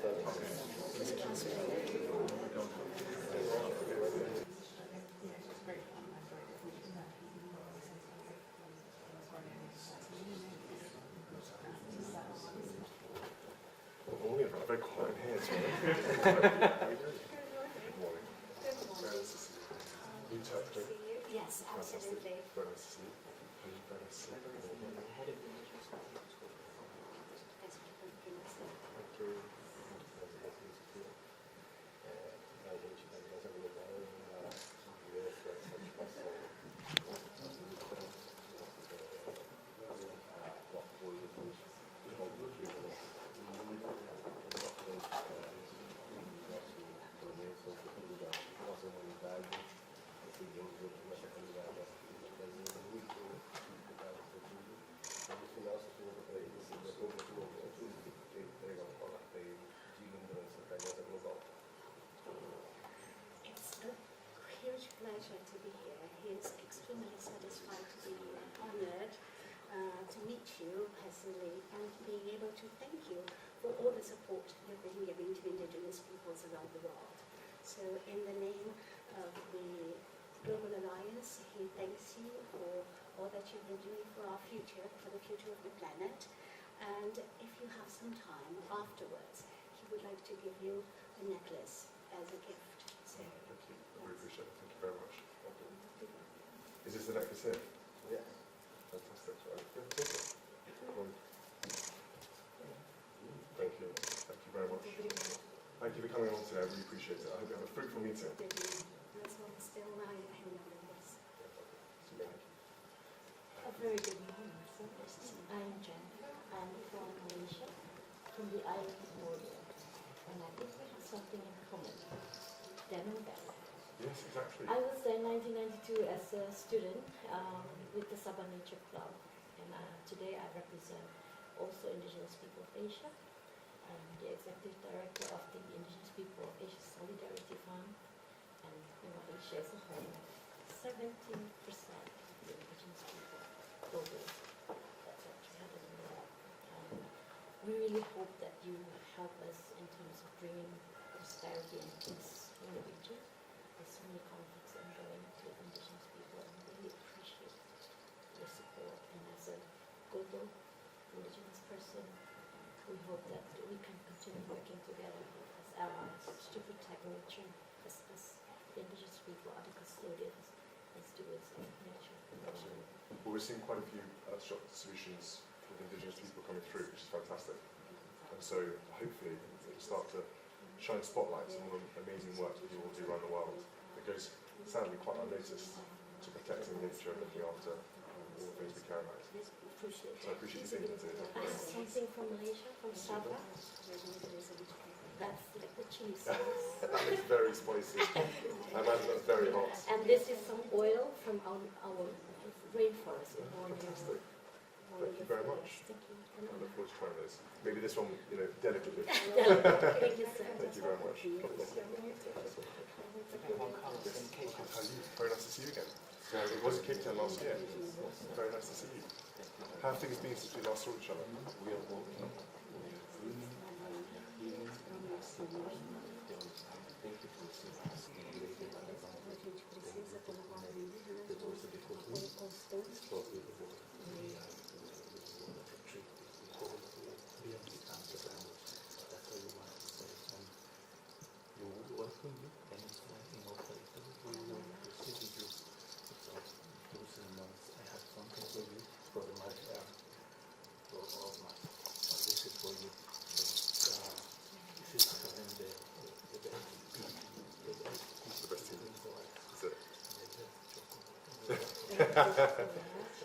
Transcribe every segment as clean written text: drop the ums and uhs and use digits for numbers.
Oh, you're very quiet here as well. Yes, absolutely. Very nice to see you. Very nice to see you. Thank you. Huge pleasure to be here. He is extremely satisfied to be honored to meet you personally and being able to thank you for all the support you've been giving to Indigenous peoples around the world. So in the name of the Global Alliance, he thanks you for all that you've been doing for our future, for the future of the planet. And if you have some time afterwards, he would like to give you a necklace as a gift. So, Thank you. I really appreciate it. Thank you very much. Is this the necklace here? Yes. Fantastic. Right. Thank you. Thank you very much. Thank you for coming along today. I really appreciate it. I hope you have a fruitful meeting. That's what still I remember this. A very good morning, sir. I'm Jen. I'm from Malaysia, from the island border. And I think we have something in common. Then and then. Yes, exactly. I was there in 1992 as a student with the Sabah Nature Club. And today I represent also Indigenous People of Asia. I'm the Executive Director of the Indigenous People of Asia Solidarity Fund. And in Malaysia as a whole, 17% of the Indigenous people globally. That's actually happening a lot. We really hope that you help us in terms of bringing prosperity and peace in the region. There's so many conflicts ongoing to Indigenous people, and we really appreciate your support. And as a global Indigenous person, we hope that we can continue working together as allies to protect nature, as the Indigenous people are the custodians and stewards of nature. Well, we're seeing quite a few shop solutions with Indigenous people coming through, which is fantastic. And so hopefully it'll start to shine spotlights on all the amazing work that you all do around the world. It goes sadly quite unnoticed to protecting nature and looking after all the things we care about. So I appreciate you taking it to I have something from Malaysia, from Sabah. That's like the chili sauce. That is very spicy. I imagine that's very hot. And this is some oil from our rainforest in Borneo. Fantastic. Thank you very much. Thank you. I look forward to trying those. Maybe this one, delicately. Thank you, sir. Thank you very much. God bless you. Very nice to see you again. It was in Cape Town last year. Very nice to see you. How have things been since we last saw each other?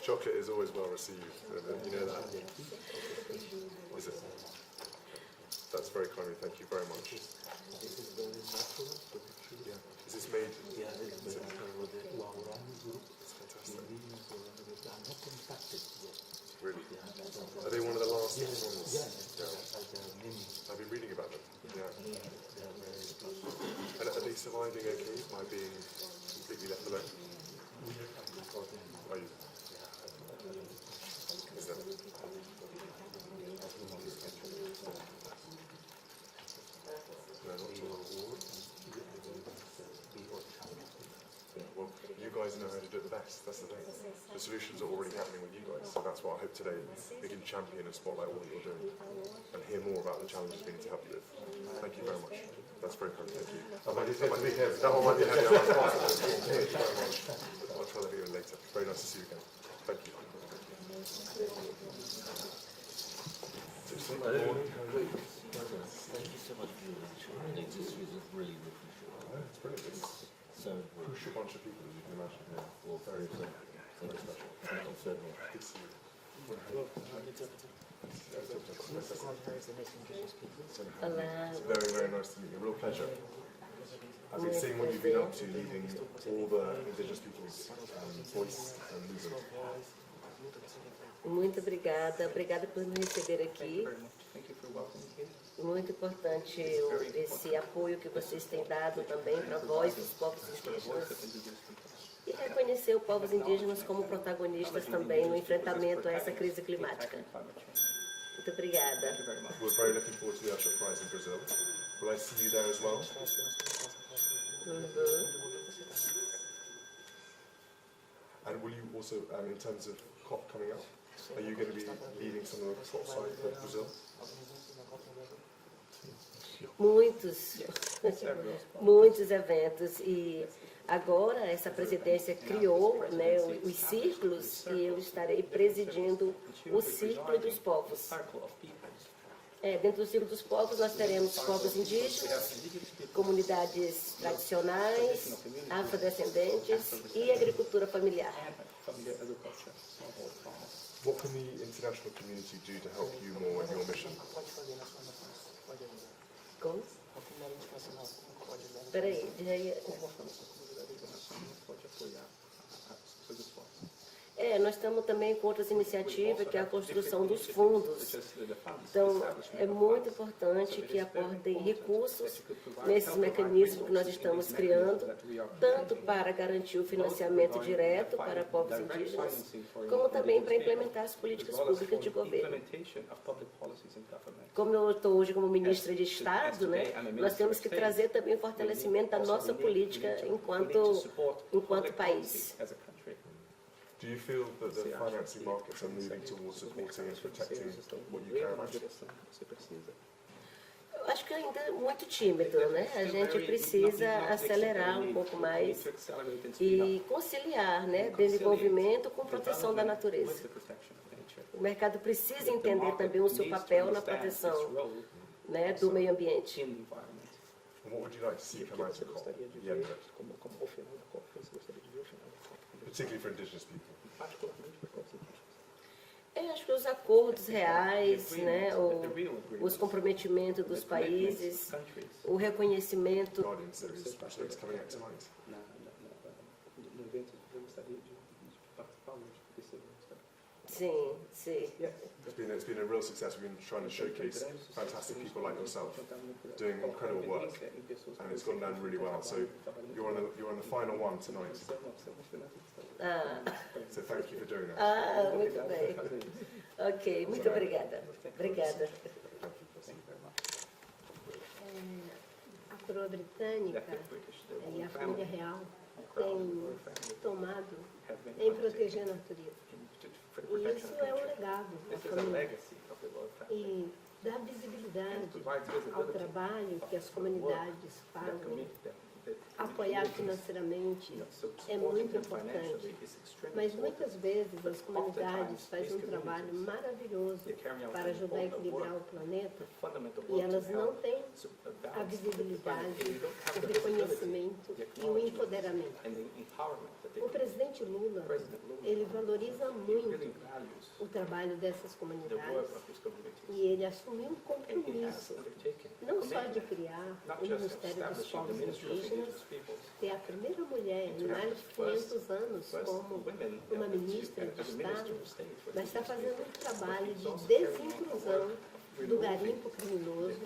Chocolate is always well received, you know that. Is it? That's very kind of you, thank you very much. Yeah. Is this made? Yeah, it's fantastic. Really? Are they one of the last ones? Yeah. I've been reading about them. Yeah. And are they surviving okay by being completely left alone? Are you? Is that? that's the thing. The solutions are already happening with you guys, so that's why I hope today we can champion and spotlight all that you're doing and hear more about the challenges we need to help you with. Thank you very much. That's very kind. Thank you. That one might be heavy. I'll try that even later. Very nice to see you again. Thank you. Good morning. How are you? Thank you so much for your lecture. I think this is really appreciate it. It's brilliant. It's So, a crucial bunch of people, as you can imagine. Yeah. well, very good. Thank you. Thank you so much. Good to see you. Olá, It's very, very nice to meet you. Real pleasure. I've been seeing what you've been up to, leading all the Indigenous Peoples' voice and movement. muito obrigada. Obrigada por me receber aqui. Muito importante esse apoio que vocês têm dado também para a voz dos povos indígenas. E reconhecer os povos indígenas como protagonistas também no enfrentamento a essa crise climática. Muito obrigada. We're very looking forward to the Usher Prize in Brazil. Will I see you there as well? And will you also, in terms of COP coming up, are you going to be leading some of the COP side for Brazil? Muitos eventos e agora essa presidência criou, né, os círculos e eu estarei presidindo o Círculo dos Povos. Dentro do Círculo dos Povos nós teremos povos indígenas, comunidades tradicionais, afrodescendentes e agricultura familiar. What can the international community do to help you more in your mission? Como? Peraí, nós estamos também com outras iniciativas, que é a construção dos fundos. Então, é muito importante que aportem recursos nesses mecanismos que nós estamos criando, tanto para garantir o financiamento direto para povos indígenas, como também para implementar as políticas públicas de governo. Como eu estou hoje como ministra de Estado, né, nós temos que trazer também o fortalecimento da nossa política enquanto país. Do you feel that the financing markets are moving towards supporting and protecting what you care about? Eu acho que ainda é muito tímido, né? A gente precisa acelerar um pouco mais e conciliar, né, desenvolvimento com proteção da natureza. O mercado precisa entender também o seu papel na proteção, né, do meio ambiente. And what would you like to see come out of COP? The end of it? Particularly for Indigenous people. Acho que os acordos reais, né, os comprometimentos dos países, o reconhecimento. Guardian series, which is coming out tonight. Sim, sim. It's been a real success. We've been trying to showcase fantastic people like yourself doing incredible work, and it's gone down really well. So you're on the final one tonight. So thank you for doing that. Muito bem. Ok, muito obrigada. Obrigada. A coroa britânica e a família real têm tomado em proteger a natureza. E isso é um legado da família. E dá visibilidade ao trabalho que as comunidades fazem. Apoiar financeiramente é muito importante, mas muitas vezes as comunidades fazem um trabalho maravilhoso para ajudar a equilibrar o planeta e elas não têm a visibilidade, o reconhecimento e o empoderamento. O presidente Lula, ele valoriza muito o trabalho dessas comunidades e ele assumiu um compromisso, não só de criar o Ministério dos Povos Indígenas, ter a primeira mulher em mais de 500 anos como uma ministra de Estado, mas está fazendo um trabalho de desinclusão do garimpo criminoso,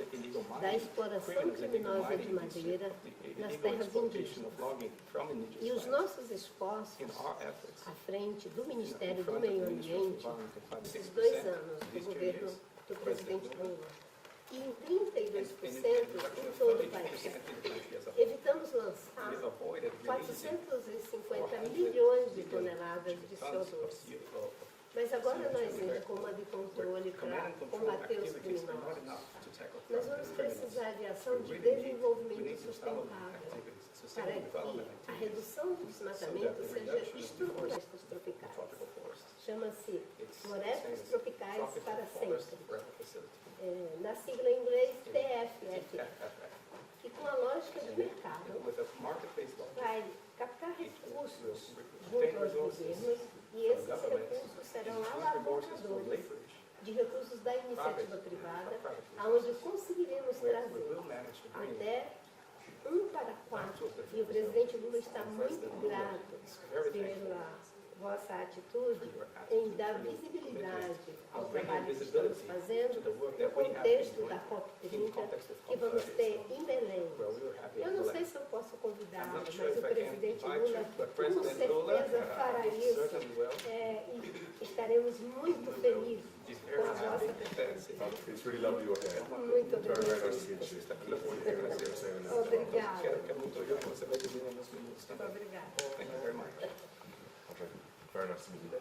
da exploração criminosa de madeira nas terras indígenas. E os nossos esforços à frente do Ministério do Meio Ambiente, esses 2 anos do governo do presidente Lula, e em 32% em todo o país. Evitamos lançar 450 milhões de toneladas de CO2. Mas agora nós, em comando e controle, para combater os criminosos, nós vamos precisar de ação de desenvolvimento sustentável para que a redução do desmatamento seja estrutural. Tropicais. Chama-se Florestas Tropicais para Sempre. Na sigla em inglês, TFF, que com a lógica de mercado vai captar recursos junto aos governos e esses recursos serão alavancadores de recursos da iniciativa privada, aonde conseguiremos trazer até 1 para 4. E o presidente Lula está muito grato pela vossa atitude em dar visibilidade ao trabalho que estamos fazendo no contexto da COP30 que vamos ter em Belém. Eu não sei se eu posso convidá-lo, mas o presidente Lula com certeza fará isso e estaremos muito felizes com a vossa presença. It's really lovely you're here. Muito Very, obrigada. very nice to meet you. Obrigada. Obrigada. Okay. Very nice to meet you.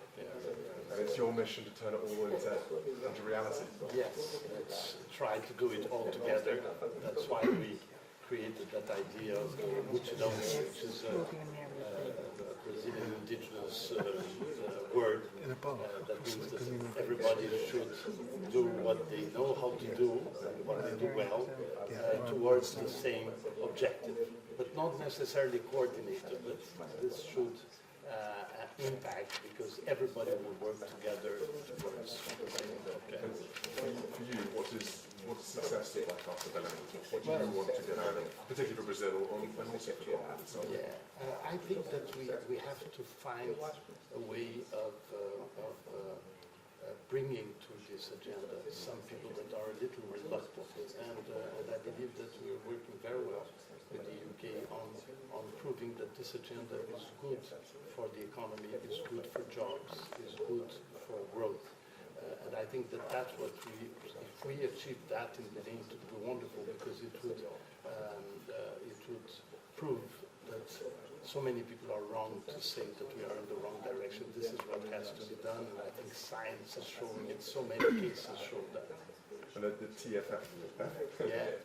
And it's your mission to turn it all into reality. Yes, let's try to do it all together. That's why we created that idea of multidão, which is a Brazilian indigenous word that means that everybody should do what they know how to do, what they do well, towards the same objective, but not necessarily coordinated. But this should impact because everybody will work together towards the same objective. For you, what does success look like after Belém? What do you want to get out of it, particularly for Brazil and also for the world itself? Yeah, I think that we have to find a way of bringing to this agenda some people that are a little reluctant, and I believe that we are working very well with the UK on proving that this agenda is good for the economy, is good for jobs, is good for growth. And I think that that's what if we achieve that in Belém, it would be wonderful because it would prove that so many people are wrong to say that we are in the wrong direction. This is what has to be done, and I think science is showing it. So many cases show that. And the TFF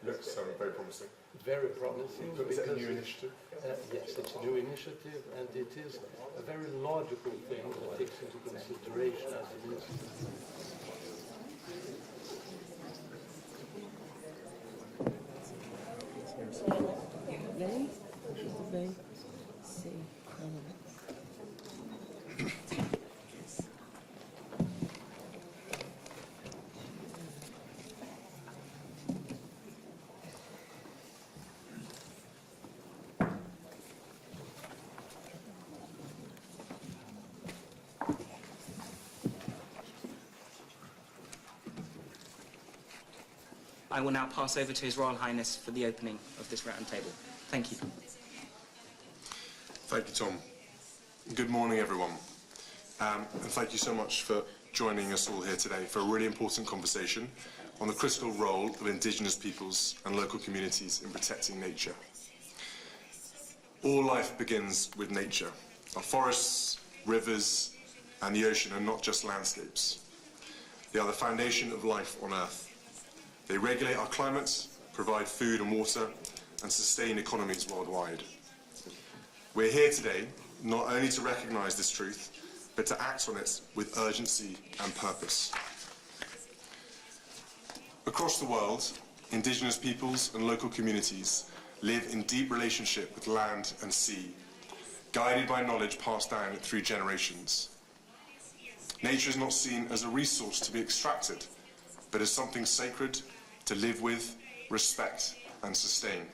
looks very promising. Very promising. Is it a new initiative? Yes, it's a new initiative, and it is a very logical thing that takes into consideration as it is. Bem? Tudo bem? Sim. I will now pass over to His Royal Highness for the opening of this roundtable. Thank you. Thank you, Tom. Good morning, everyone. And thank you so much for joining us all here today for a really important conversation on the critical role of Indigenous peoples and local communities in protecting nature. All life begins with nature. Our forests, rivers, and the ocean are not just landscapes. They are the foundation of life on Earth. They regulate our climate, provide food and water, and sustain economies worldwide. We're here today not only to recognise this truth, but to act on it with urgency and purpose. Across the world, Indigenous peoples and local communities live in deep relationship with land and sea, guided by knowledge passed down through generations. Nature is not seen as a resource to be extracted, but as something sacred to live with, respect, and sustain.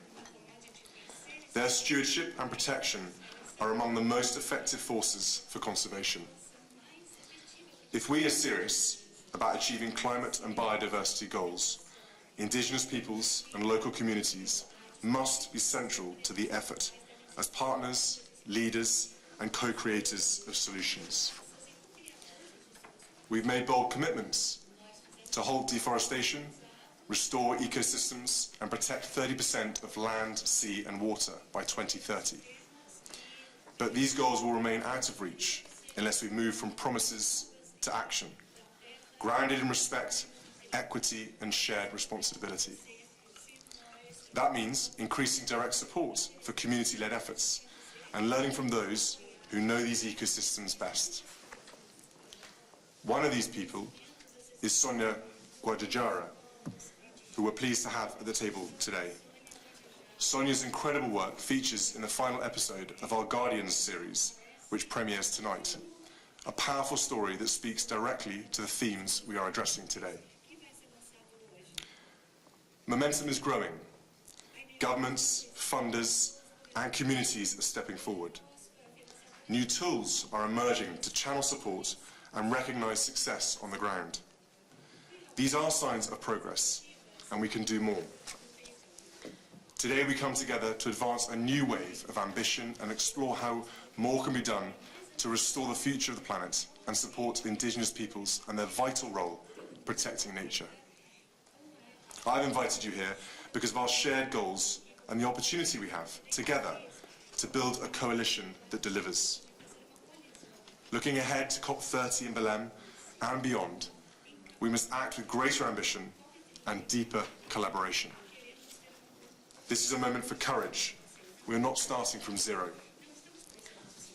Their stewardship and protection are among the most effective forces for conservation. If we are serious about achieving climate and biodiversity goals, Indigenous peoples and local communities must be central to the effort as partners, leaders, and co-creators of solutions. We've made bold commitments to halt deforestation restore ecosystems and protect 30% of land, sea and water by 2030. But these goals will remain out of reach unless we move from promises to action, grounded in respect, equity and shared responsibility. That means increasing direct support for community-led efforts and learning from those who know these ecosystems best. One of these people is Sonia Guadalajara, who we're pleased to have at the table today. Sonia's incredible work features in the final episode of our Guardians series, which premieres tonight. A powerful story that speaks directly to the themes we are addressing today. Momentum is growing. Governments, funders, and communities are stepping forward. New tools are emerging to channel support and recognise success on the ground. These are signs of progress, and we can do more. Today we come together to advance a new wave of ambition and explore how more can be done to restore the future of the planet and support Indigenous peoples and their vital role protecting nature. I've invited you here because of our shared goals and the opportunity we have, together, to build a coalition that delivers. Looking ahead to COP30 in Belém and beyond, we must act with greater ambition and deeper collaboration. This is a moment for courage. We are not starting from zero.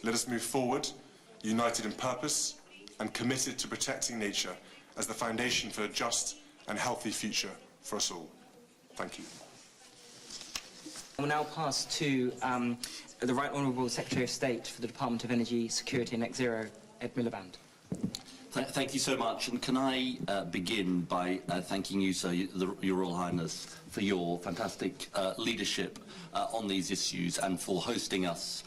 Let us move forward, united in purpose and committed to protecting nature as the foundation for a just and healthy future for us all. Thank you. I will now pass to the Right Honourable Secretary of State for the Department of Energy, Security and Net Zero, Ed Miliband. Thank you so much. And can I begin by thanking you, Sir, Your Royal Highness, for your fantastic leadership on these issues and for hosting us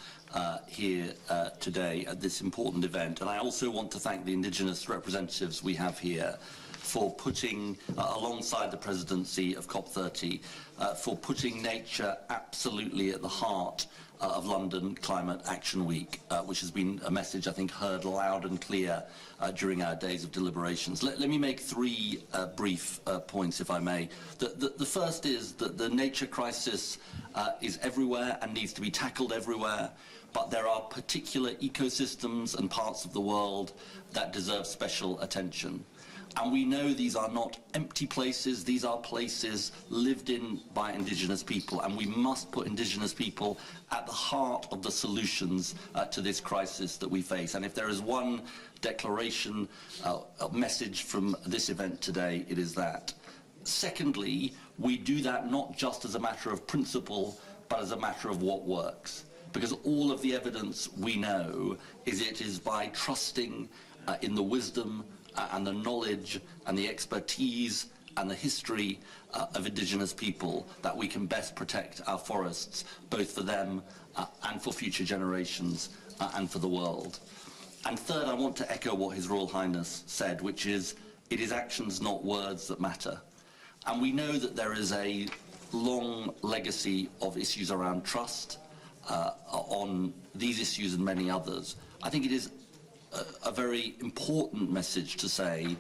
here today at this important event. And I also want to thank the Indigenous representatives we have here for putting, alongside the presidency of COP30, for putting nature absolutely at the heart of London Climate Action Week, which has been a message, I think, heard loud and clear during our days of deliberations. Let me make three brief points, if I may. The first is that the nature crisis is everywhere and needs to be tackled everywhere, but there are particular ecosystems and parts of the world that deserve special attention. And we know these are not empty places, these are places lived in by Indigenous people, and we must put Indigenous people at the heart of the solutions to this crisis that we face. And if there is one declaration, a message from this event today, it is that. Secondly, we do that not just as a matter of principle, but as a matter of what works. Because all of the evidence we know is it is by trusting in the wisdom and the knowledge and the expertise and the history of Indigenous people that we can best protect our forests, both for them and for future generations and for the world. And third, I want to echo what His Royal Highness said, which is, it is actions, not words, that matter. And we know that there is a long legacy of issues around trust on these issues and many others. I think it is a very important message to say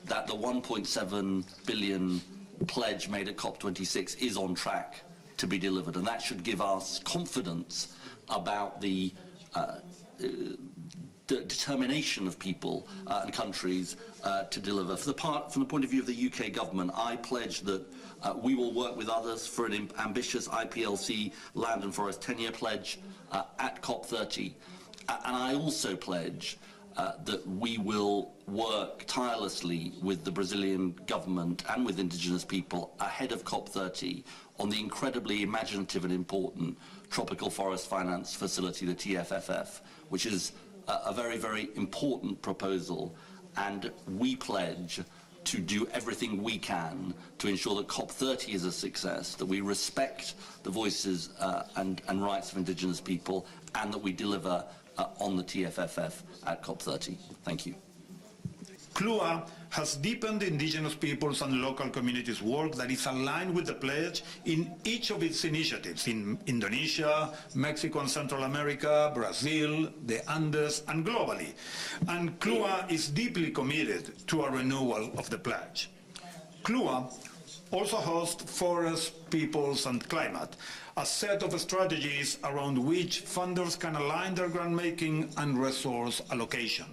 that the 1.7 billion pledge made at COP26 is on track to be delivered, and that should give us confidence about the determination of people and countries to deliver. From the point of view of the UK government, I pledge that we will work with others for an ambitious IPLC land and forest 10-year pledge at COP30. And I also pledge that we will work tirelessly with the Brazilian government and with Indigenous people ahead of COP30 on the incredibly imaginative and important Tropical Forest Finance Facility, the TFFF, which is a very, very important proposal, and we pledge to do everything we can to ensure that COP30 is a success, that we respect the voices and rights of Indigenous people, and that we deliver on the TFFF at COP30. Thank you. CLUA has deepened Indigenous peoples and local communities' work that is aligned with the pledge in each of its initiatives in Indonesia, Mexico and Central America, Brazil, the Andes, and globally. And CLUA is deeply committed to a renewal of the pledge. CLUA also host Forest, Peoples and Climate, a set of strategies around which funders can align their grant-making and resource allocation.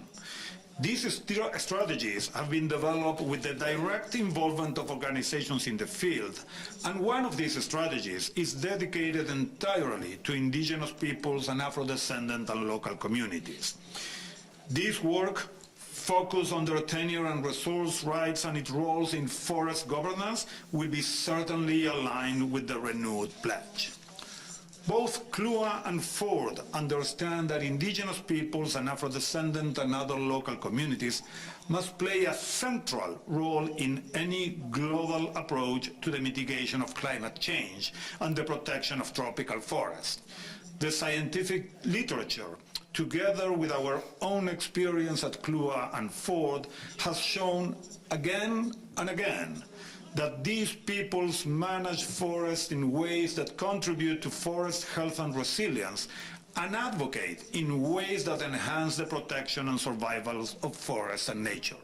These strategies have been developed with the direct involvement of organizations in the field, and one of these strategies is dedicated entirely to indigenous peoples and Afro-descendant and local communities. This work focus on their tenure and resource rights and its roles in forest governance will be certainly aligned with the renewed pledge. Both CLUA and Ford understand that indigenous peoples and Afro-descendant and other local communities must play a central role in any global approach to the mitigation of climate change and the protection of tropical forests. The scientific literature, together with our own experience at CLUA and Ford, has shown again and again that these peoples manage forests in ways that contribute to forest health and resilience and advocate in ways that enhance the protection and survival of forests and nature.